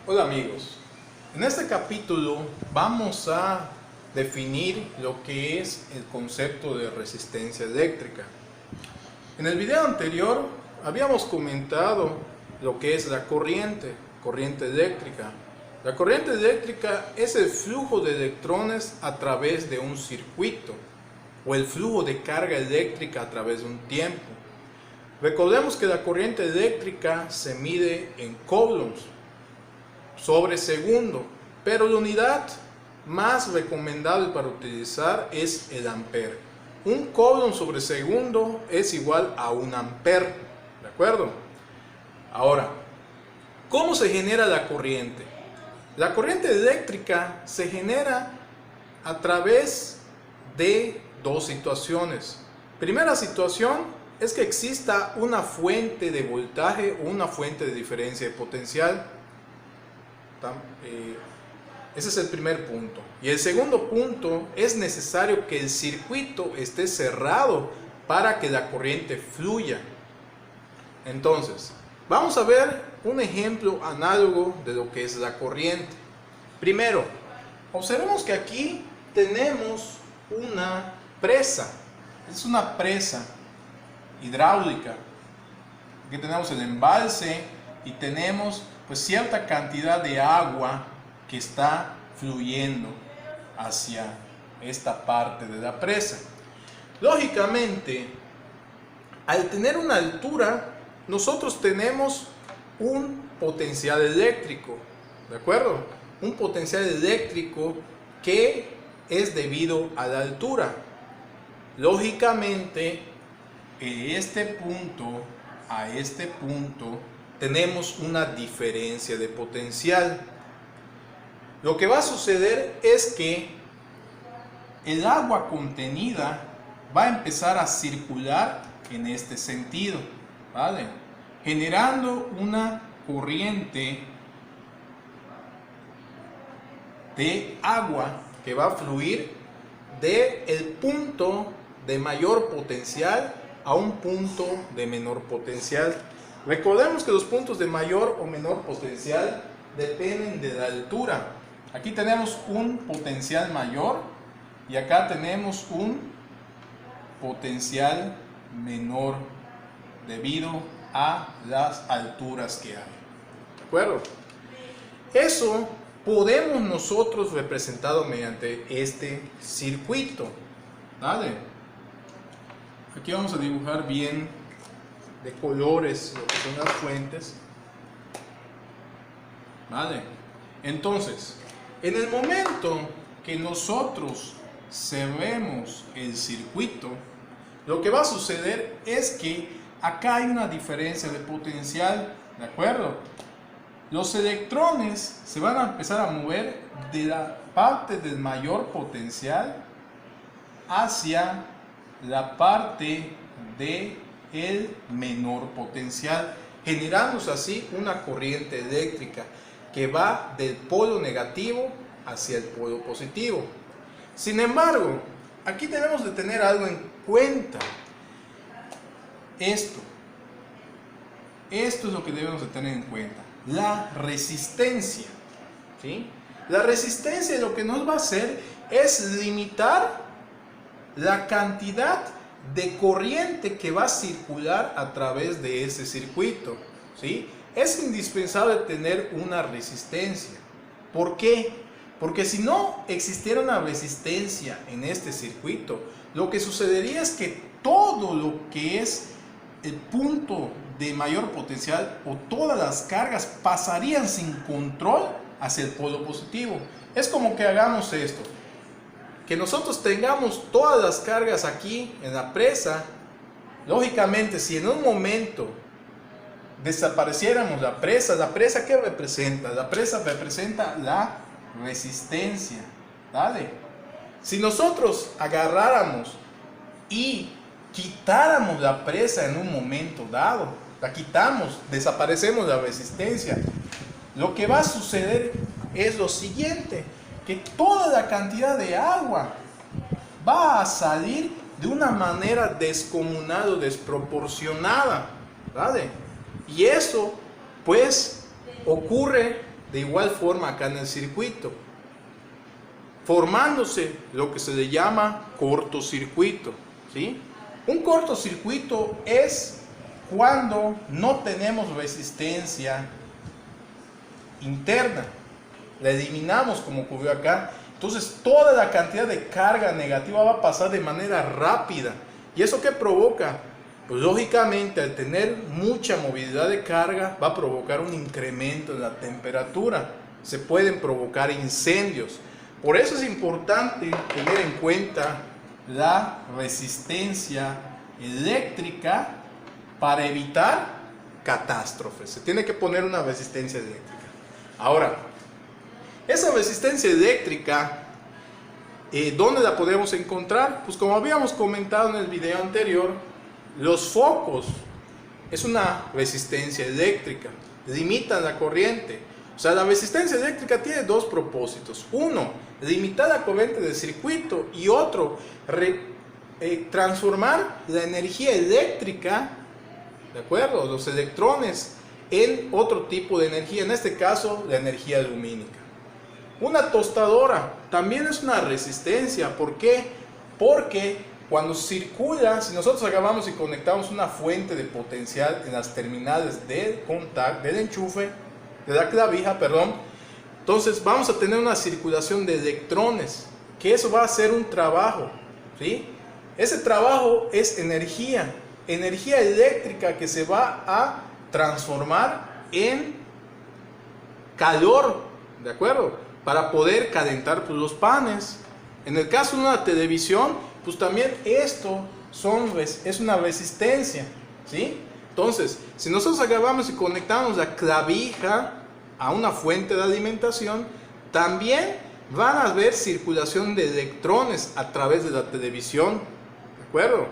Hola amigos, en este capítulo vamos a definir lo que es el concepto de resistencia eléctrica. En el video anterior habíamos comentado lo que es la corriente eléctrica. La corriente eléctrica es el flujo de electrones a través de un circuito o el flujo de carga eléctrica a través de un tiempo. Recordemos que la corriente eléctrica se mide en coulombs sobre segundo, pero la unidad más recomendable para utilizar es el ampere. Un coulomb sobre segundo es igual a un ampere, ¿de acuerdo? Ahora, ¿cómo se genera la corriente? La corriente eléctrica se genera a través de dos situaciones. Primera situación es que exista una fuente de voltaje o una fuente de diferencia de potencial. Ese es el primer punto. Y el segundo punto, es necesario que el circuito esté cerrado para que la corriente fluya. Entonces, vamos a ver un ejemplo análogo de lo que es la corriente. Primero, observemos que aquí tenemos una presa. Es una presa hidráulica. Aquí tenemos el embalse y tenemos pues cierta cantidad de agua que está fluyendo hacia esta parte de la presa. Lógicamente, al tener una altura, nosotros tenemos un potencial eléctrico, ¿de acuerdo? Un potencial eléctrico que es debido a la altura. Lógicamente, de este punto a este punto tenemos una diferencia de potencial. Lo que va a suceder es que el agua contenida va a empezar a circular en este sentido, ¿vale? Generando una corriente de agua que va a fluir del punto de mayor potencial a un punto de menor potencial. Recordemos que los puntos de mayor o menor potencial dependen de la altura. Aquí tenemos un potencial mayor y acá tenemos un potencial menor debido a las alturas que hay. ¿De acuerdo? Eso podemos nosotros representarlo mediante este circuito. ¿Vale? Aquí vamos a dibujar bien de colores lo que son las fuentes. ¿Vale? Entonces, en el momento que nosotros cerremos el circuito, lo que va a suceder es que acá hay una diferencia de potencial, ¿de acuerdo? Los electrones se van a empezar a mover de la parte del mayor potencial hacia la parte de el menor potencial, generándose así una corriente eléctrica que va del polo negativo hacia el polo positivo. Sin embargo, aquí tenemos que tener algo en cuenta. Esto es lo que debemos de tener en cuenta: la resistencia, ¿sí? La resistencia lo que nos va a hacer es limitar la cantidad de corriente que va a circular a través de ese circuito, ¿sí? Es indispensable tener una resistencia. ¿Por qué? Porque si no existiera una resistencia en este circuito, lo que sucedería es que todo lo que es el punto de mayor potencial o todas las cargas pasarían sin control hacia el polo positivo. Es como que hagamos esto: que nosotros tengamos todas las cargas aquí en la presa. Lógicamente, si en un momento desapareciéramos la presa ¿qué representa? La presa representa la resistencia, ¿vale? Si nosotros agarráramos y quitáramos la presa en un momento dado, la quitamos, desaparecemos la resistencia, lo que va a suceder es lo siguiente: que toda la cantidad de agua va a salir de una manera descomunal o desproporcionada, ¿vale? Y eso pues ocurre de igual forma acá en el circuito, formándose lo que se le llama cortocircuito, ¿sí? Un cortocircuito es cuando no tenemos resistencia interna, la eliminamos como ocurrió acá. Entonces toda la cantidad de carga negativa va a pasar de manera rápida. ¿Y eso qué provoca? Pues lógicamente al tener mucha movilidad de carga va a provocar un incremento en la temperatura. Se pueden provocar incendios. Por eso es importante tener en cuenta la resistencia eléctrica para evitar catástrofes. Se tiene que poner una resistencia eléctrica. Ahora, esa resistencia eléctrica, ¿dónde la podemos encontrar? Pues como habíamos comentado en el video anterior, los focos es una resistencia eléctrica, limitan la corriente. O sea, la resistencia eléctrica tiene dos propósitos. Uno, limitar la corriente del circuito, y otro, transformar la energía eléctrica, ¿de acuerdo?, los electrones, en otro tipo de energía, en este caso la energía lumínica. Una tostadora también es una resistencia. ¿Por qué? Porque cuando circula, si nosotros agarramos y conectamos una fuente de potencial en las terminales del contacto, del enchufe, de la clavija, perdón, entonces vamos a tener una circulación de electrones, que eso va a hacer un trabajo, ¿sí? Ese trabajo es energía eléctrica que se va a transformar en calor, ¿de acuerdo?, para poder calentar pues, los panes. En el caso de una televisión, pues también esto es una resistencia, ¿sí? Entonces, si nosotros agarramos y conectamos la clavija a una fuente de alimentación, también van a haber circulación de electrones a través de la televisión, ¿de acuerdo?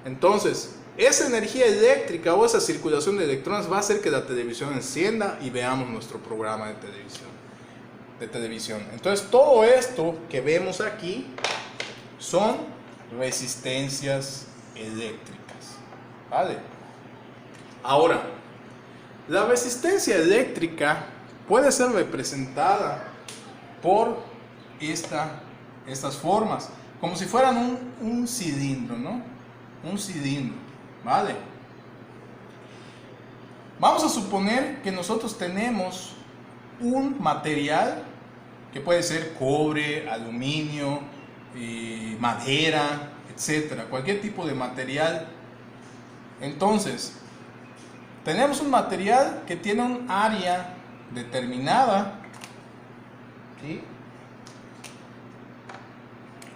Entonces, esa energía eléctrica o esa circulación de electrones va a hacer que la televisión encienda y veamos nuestro programa de televisión. Entonces, todo esto que vemos aquí son resistencias eléctricas, ¿vale? Ahora, la resistencia eléctrica puede ser representada por estas formas, como si fueran un cilindro, ¿no? Un cilindro, ¿vale? Vamos a suponer que nosotros tenemos un material que puede ser cobre, aluminio, madera, etcétera, cualquier tipo de material. Entonces, tenemos un material que tiene un área determinada, ¿sí?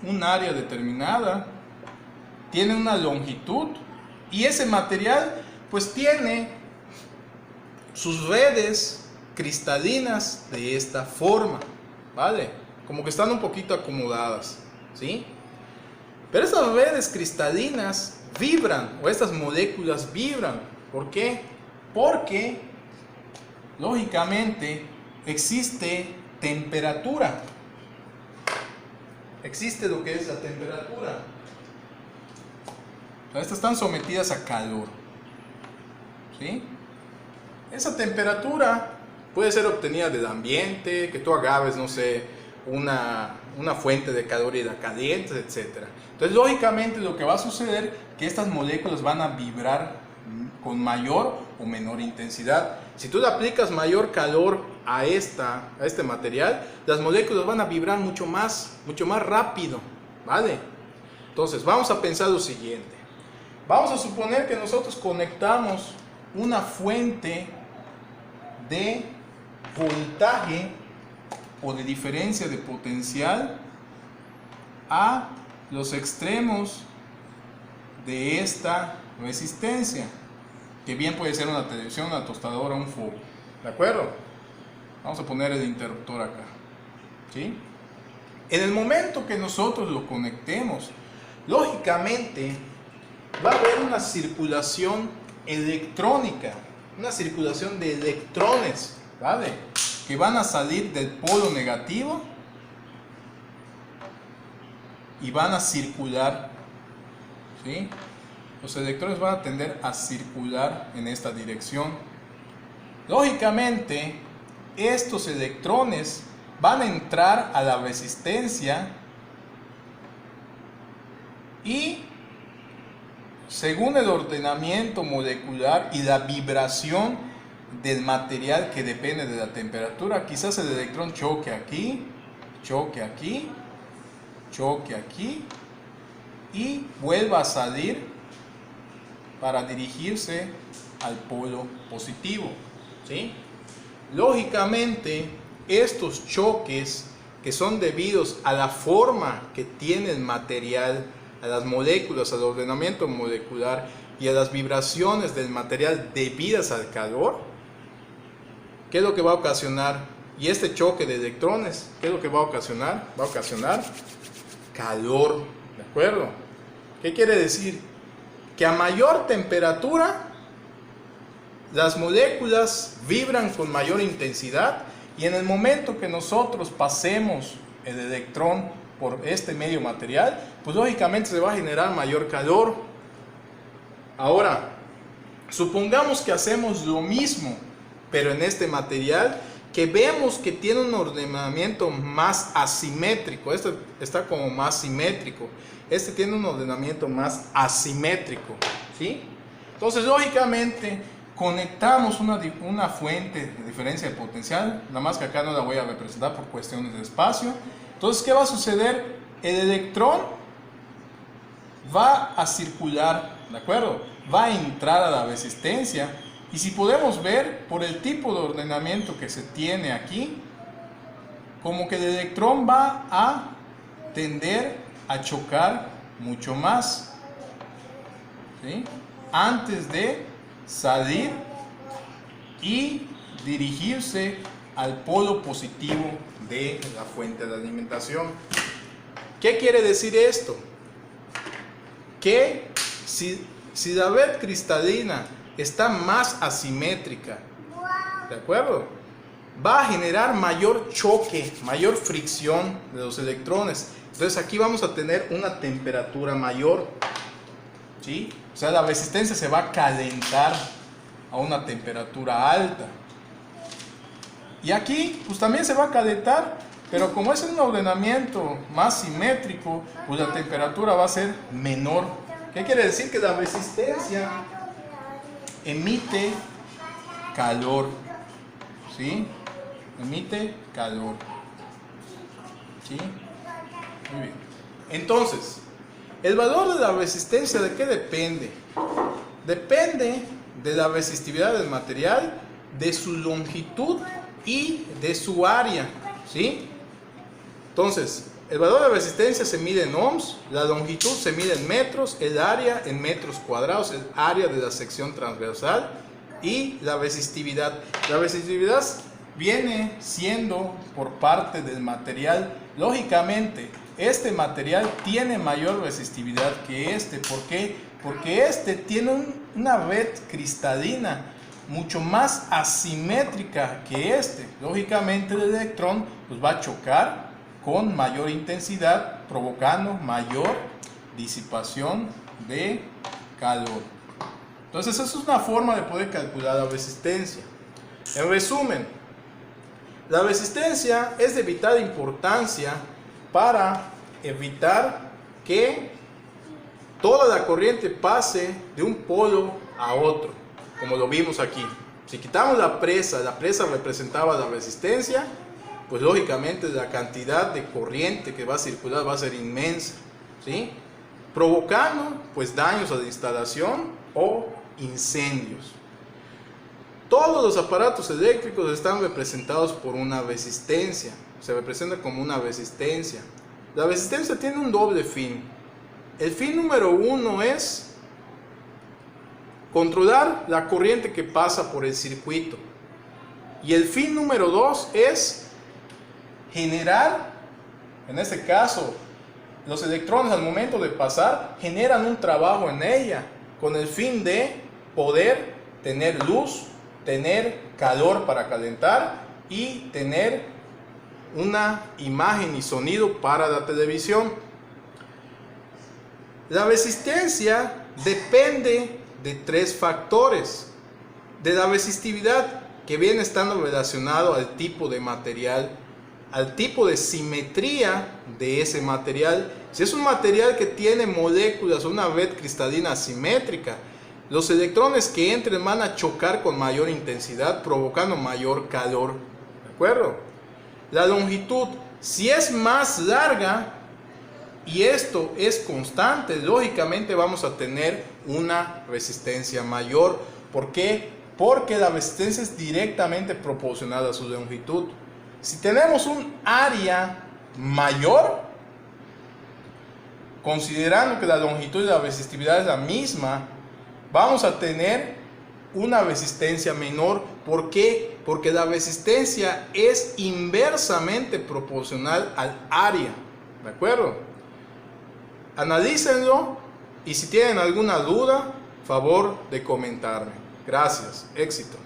Un área determinada, tiene una longitud, y ese material pues tiene sus redes cristalinas de esta forma, ¿vale? Como que están un poquito acomodadas, ¿sí? Pero estas redes cristalinas vibran, o estas moléculas vibran. ¿Por qué? Porque lógicamente existe temperatura. Existe lo que es la temperatura. O sea, estas están sometidas a calor, ¿sí? Esa temperatura puede ser obtenida del ambiente, que tú agarres, no sé, una fuente de calor y la calientes, etc. Entonces, lógicamente, lo que va a suceder es que estas moléculas van a vibrar con mayor o menor intensidad. Si tú le aplicas mayor calor a este material, las moléculas van a vibrar mucho más rápido, ¿vale? Entonces, vamos a pensar lo siguiente. Vamos a suponer que nosotros conectamos una fuente de voltaje o de diferencia de potencial a los extremos de esta resistencia, que bien puede ser una televisión, una tostadora, un foco, ¿de acuerdo? Vamos a poner el interruptor acá, ¿sí? En el momento que nosotros lo conectemos, lógicamente va a haber una circulación electrónica, una circulación de electrones, ¿vale?, que van a salir del polo negativo y van a circular, ¿sí? Los electrones van a tender a circular en esta dirección. Lógicamente, estos electrones van a entrar a la resistencia y según el ordenamiento molecular y la vibración del material que depende de la temperatura, quizás el electrón choque aquí, choque aquí, choque aquí y vuelva a salir para dirigirse al polo positivo, ¿sí? Lógicamente, estos choques que son debidos a la forma que tiene el material, a las moléculas, al ordenamiento molecular y a las vibraciones del material debidas al calor, ¿qué es lo que va a ocasionar? Y este choque de electrones, ¿qué es lo que va a ocasionar? Va a ocasionar calor, ¿de acuerdo? ¿Qué quiere decir? Que a mayor temperatura, las moléculas vibran con mayor intensidad y en el momento que nosotros pasemos el electrón por este medio material, pues lógicamente se va a generar mayor calor. Ahora, supongamos que hacemos lo mismo, pero en este material, que vemos que tiene un ordenamiento más asimétrico. Este está como más simétrico. Este tiene un ordenamiento más asimétrico, ¿sí? Entonces, lógicamente, conectamos una fuente de diferencia de potencial, nada más que acá no la voy a representar por cuestiones de espacio. Entonces, ¿qué va a suceder? El electrón va a circular, ¿de acuerdo? Va a entrar a la resistencia y si podemos ver por el tipo de ordenamiento que se tiene aquí, como que el electrón va a tender a chocar mucho más, ¿sí? Antes de salir y dirigirse al polo positivo de la fuente de alimentación. ¿Qué quiere decir esto? Que si la red cristalina está más asimétrica, ¿de acuerdo? Va a generar mayor choque, mayor fricción de los electrones. Entonces aquí vamos a tener una temperatura mayor, ¿sí? O sea, la resistencia se va a calentar a una temperatura alta. Y aquí, pues también se va a calentar, pero como es un ordenamiento más simétrico, pues la temperatura va a ser menor. ¿Qué quiere decir? Que la resistencia emite calor, ¿sí? Emite calor, ¿sí? Muy bien. Entonces, el valor de la resistencia, ¿de qué depende? Depende de la resistividad del material, de su longitud y de su área, ¿sí? Entonces, el valor de resistencia se mide en ohms, la longitud se mide en metros, el área en metros cuadrados, el área de la sección transversal y la resistividad. La resistividad viene siendo por parte del material. Lógicamente, este material tiene mayor resistividad que este. ¿Por qué? Porque este tiene una red cristalina mucho más asimétrica que este. Lógicamente, el electrón pues, va a chocar con mayor intensidad, provocando mayor disipación de calor. Entonces, esa es una forma de poder calcular la resistencia. En resumen, la resistencia es de vital importancia para evitar que toda la corriente pase de un polo a otro, como lo vimos aquí. Si quitamos la presa representaba la resistencia, pues lógicamente la cantidad de corriente que va a circular va a ser inmensa, ¿sí? Provocando pues daños a la instalación o incendios. Todos los aparatos eléctricos están representados por una resistencia, se representa como una resistencia. La resistencia tiene un doble fin. El fin número uno es controlar la corriente que pasa por el circuito. Y el fin número dos es generar, en este caso, los electrones al momento de pasar generan un trabajo en ella con el fin de poder tener luz, tener calor para calentar y tener una imagen y sonido para la televisión. La resistencia depende de tres factores. De la resistividad, que viene estando relacionado al tipo de material, al tipo de simetría de ese material. Si es un material que tiene moléculas o una red cristalina asimétrica, los electrones que entren van a chocar con mayor intensidad, provocando mayor calor. ¿De acuerdo? La longitud, si es más larga y esto es constante, lógicamente vamos a tener una resistencia mayor. ¿Por qué? Porque la resistencia es directamente proporcional a su longitud. Si tenemos un área mayor, considerando que la longitud y la resistividad es la misma, vamos a tener una resistencia menor. ¿Por qué? Porque la resistencia es inversamente proporcional al área. ¿De acuerdo? Analícenlo y si tienen alguna duda, favor de comentarme. Gracias. Éxito.